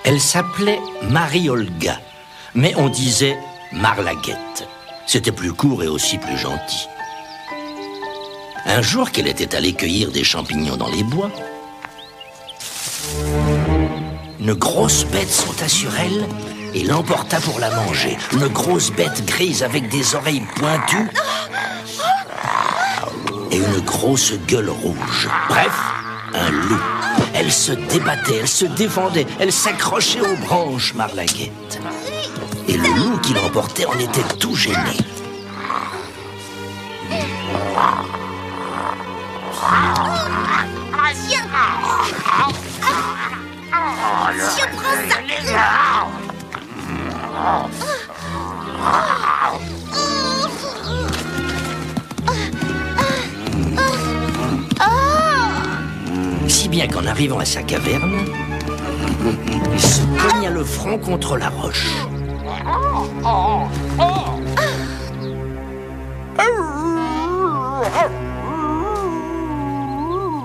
Elle s'appelait Marie-Olga, mais on disait Marlaguette. C'était plus court et aussi plus gentil. Un jour qu'elle était allée cueillir des champignons dans les bois, une grosse bête sauta sur elle et l'emporta pour la manger. Une grosse bête grise avec des oreilles pointues et une grosse gueule rouge. Bref, un loup. Elle se débattait, elle se défendait, elle s'accrochait aux branches, Marlaguette. Et le loup qui l'emportait en était tout gêné. Tiens, prends ça. Si bien qu'en arrivant à sa caverne, il se cogna le front contre la roche.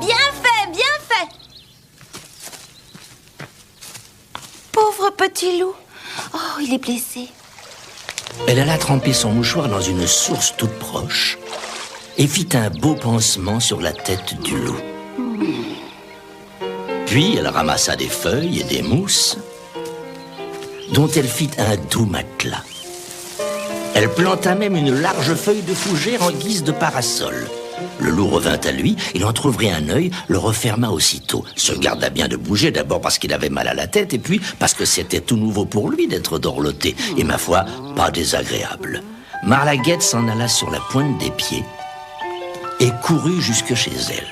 Bien fait, bien fait. Pauvre petit loup. Oh, il est blessé. Elle alla tremper son mouchoir dans une source toute proche et fit un beau pansement sur la tête du loup. Puis elle ramassa des feuilles et des mousses dont elle fit un doux matelas. Elle planta même une large feuille de fougère en guise de parasol. Le loup revint à lui, il entr'ouvrit un œil, le referma aussitôt. Se garda bien de bouger, d'abord parce qu'il avait mal à la tête, et puis parce que c'était tout nouveau pour lui d'être dorloté. Et ma foi, pas désagréable. Marlaguette s'en alla sur la pointe des pieds et courut jusque chez elle.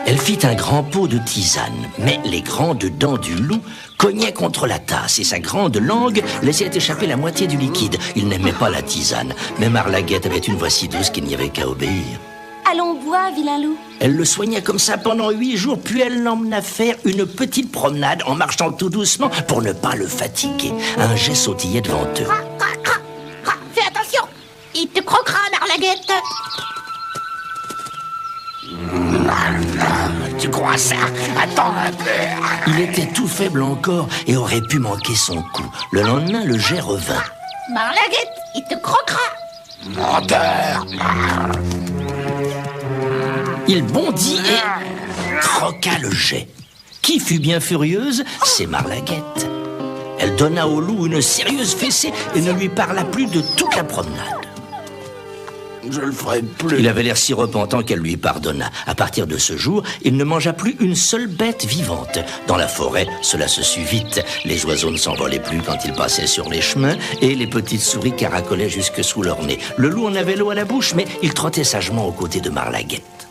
Elle fit un grand pot de tisane, mais les grandes dents du loup cognaient contre la tasse et sa grande langue laissait échapper la moitié du liquide. Il n'aimait pas la tisane, mais Marlaguette avait une voix si douce qu'il n'y avait qu'à obéir. Allons boire, vilain loup. Elle le soigna comme ça pendant 8 jours, puis elle l'emmena faire une petite promenade en marchant tout doucement pour ne pas le fatiguer. Un jet sautillait devant eux. Fais attention, il te croquera, Marlaguette. Tu crois ça? Attends un peu. Il était tout faible encore et aurait pu manquer son coup. Le lendemain, le jet revint. Marlaguette, il te croquera. Menteur. Il bondit et croqua le jet. Qui fut bien furieuse? C'est Marlaguette. Elle donna au loup une sérieuse fessée et ne lui parla plus de toute la promenade. Je le ferai plus. Il avait l'air si repentant qu'elle lui pardonna. À partir de ce jour, il ne mangea plus une seule bête vivante. Dans la forêt, cela se sut vite. Les oiseaux ne s'envolaient plus quand ils passaient sur les chemins et les petites souris caracolaient jusque sous leur nez. Le loup en avait l'eau à la bouche, mais il trottait sagement aux côtés de Marlaguette.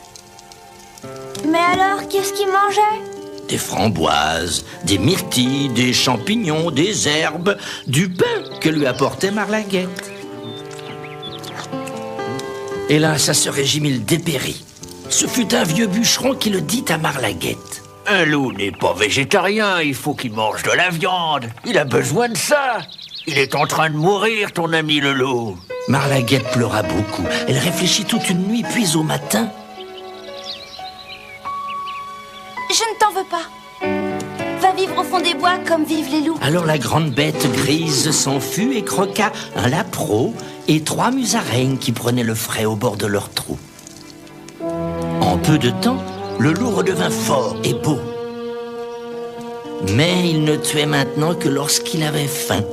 Mais alors, qu'est-ce qu'il mangeait? Des framboises, des myrtilles, des champignons, des herbes, du pain que lui apportait Marlaguette. Hélas, à ce régime, il dépérit. Ce fut un vieux bûcheron qui le dit à Marlaguette. Un loup n'est pas végétarien, il faut qu'il mange de la viande. Il a besoin de ça. Il est en train de mourir, ton ami le loup. Marlaguette pleura beaucoup. Elle réfléchit toute une nuit, puis au matin... Je ne t'en veux pas. Va vivre au fond des bois comme vivent les loups. Alors la grande bête grise s'en fut et croqua un lapreau et 3 musaraignes qui prenaient le frais au bord de leur trou. En peu de temps, le loup redevint fort et beau. Mais il ne tuait maintenant que lorsqu'il avait faim.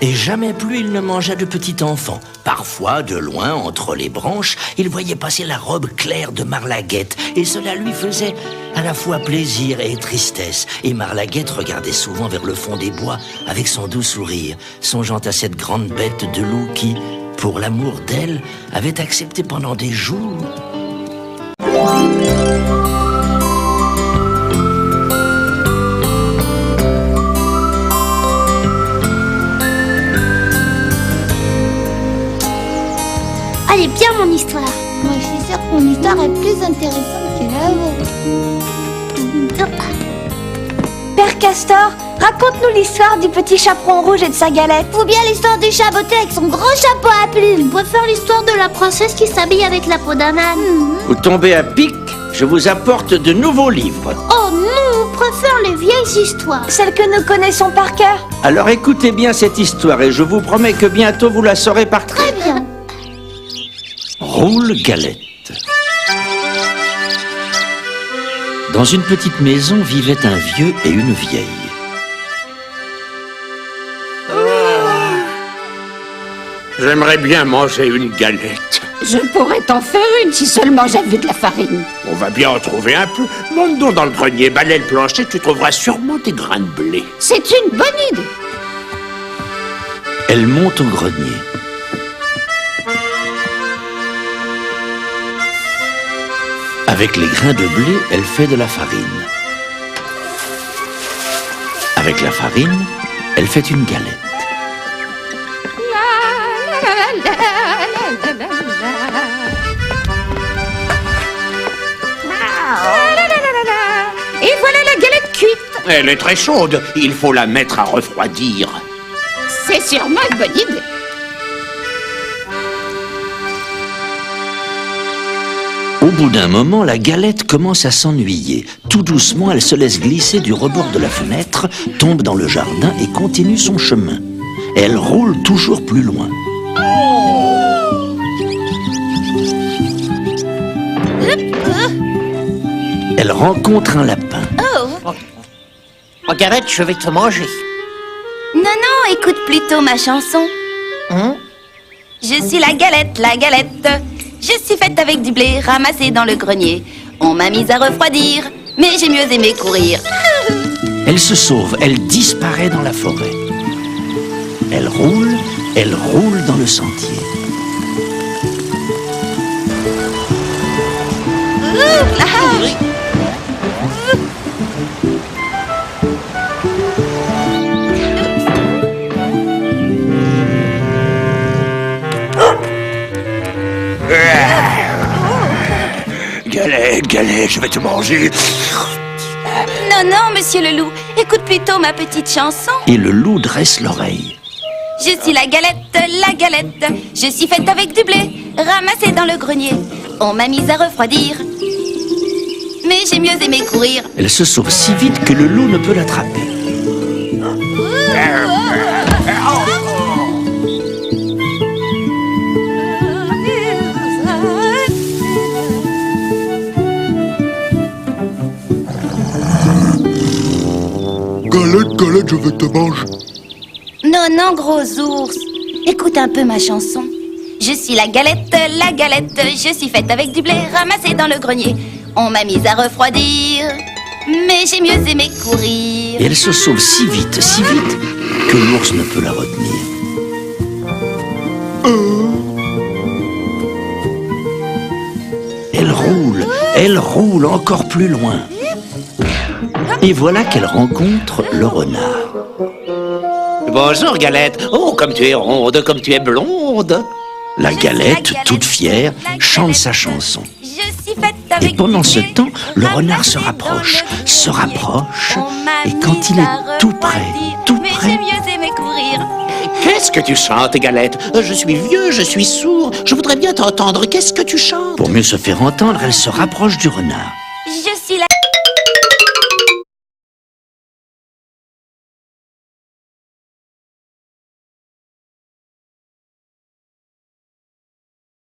Et jamais plus il ne mangea de petit enfant. Parfois, de loin, entre les branches, il voyait passer la robe claire de Marlaguette. Et cela lui faisait à la fois plaisir et tristesse. Et Marlaguette regardait souvent vers le fond des bois avec son doux sourire, songeant à cette grande bête de loup qui, pour l'amour d'elle, avait accepté pendant des jours... Elle est bien mon histoire. Moi je suis sûre que mon histoire est plus intéressante que la vôtre. Père Castor, raconte-nous l'histoire du petit chaperon rouge et de sa galette. Ou bien l'histoire du chat botté avec son gros chapeau à plumes. Je préfère l'histoire de la princesse qui s'habille avec la peau d'un âne. Vous tombez à pic, je vous apporte de nouveaux livres. Oh, les vieilles histoires. Celles que nous connaissons par cœur. Alors écoutez bien cette histoire et je vous promets que bientôt vous la saurez par cœur. Très bien. Roule Galette. Dans une petite maison vivaient un vieux et une vieille. J'aimerais bien manger une galette. Je pourrais t'en faire une si seulement j'avais de la farine. On va bien en trouver un peu. Monte donc dans le grenier, balaie le plancher, tu trouveras sûrement des grains de blé. C'est une bonne idée. Elle monte au grenier. Avec les grains de blé, elle fait de la farine. Avec la farine, elle fait une galette. Et voilà la galette cuite. Elle est très chaude, il faut la mettre à refroidir. C'est sûrement une bonne idée. Au bout d'un moment, la galette commence à s'ennuyer. Tout doucement, elle se laisse glisser du rebord de la fenêtre, tombe dans le jardin et continue son chemin. Elle roule toujours plus loin. Elle rencontre un lapin. Oh, Galette, je vais te manger. Non, non, écoute plutôt ma chanson. Je suis la galette, la galette. Je suis faite avec du blé ramassé dans le grenier. On m'a mise à refroidir, mais j'ai mieux aimé courir. Elle se sauve, elle disparaît dans la forêt. Elle roule dans le sentier. Galette, Galette, je vais te manger. Non, non, monsieur le loup, écoute plutôt ma petite chanson. Et le loup dresse l'oreille. Je suis la galette, la galette. Je suis faite avec du blé, ramassé dans le grenier. On m'a mise à refroidir, mais j'ai mieux aimé courir. Elle se sauve si vite que le loup ne peut l'attraper. Galette, Galette, je vais te manger. Non, non, gros ours. Écoute un peu ma chanson. Je suis la galette, la galette. Je suis faite avec du blé ramassé dans le grenier. On m'a mise à refroidir, mais j'ai mieux aimé courir. Et elle se sauve si vite, que l'ours ne peut la retenir. Elle roule encore plus loin. Et voilà qu'elle rencontre le renard. Bonjour, Galette. Oh, comme tu es ronde, comme tu es blonde. La galette, toute fière, chante sa chanson. Je suis faite avec Et pendant du ce blé, temps, le renard ramassé se dans rapproche, le se grenier. rapproche, On m'a et quand il mise est à tout près, refroidir, mais j'ai mieux aimé courir. Qu'est-ce que tu chantes, Galette? Je suis vieux, je suis sourd. Je voudrais bien t'entendre. Qu'est-ce que tu chantes? pour mieux se faire entendre, elle se rapproche du renard.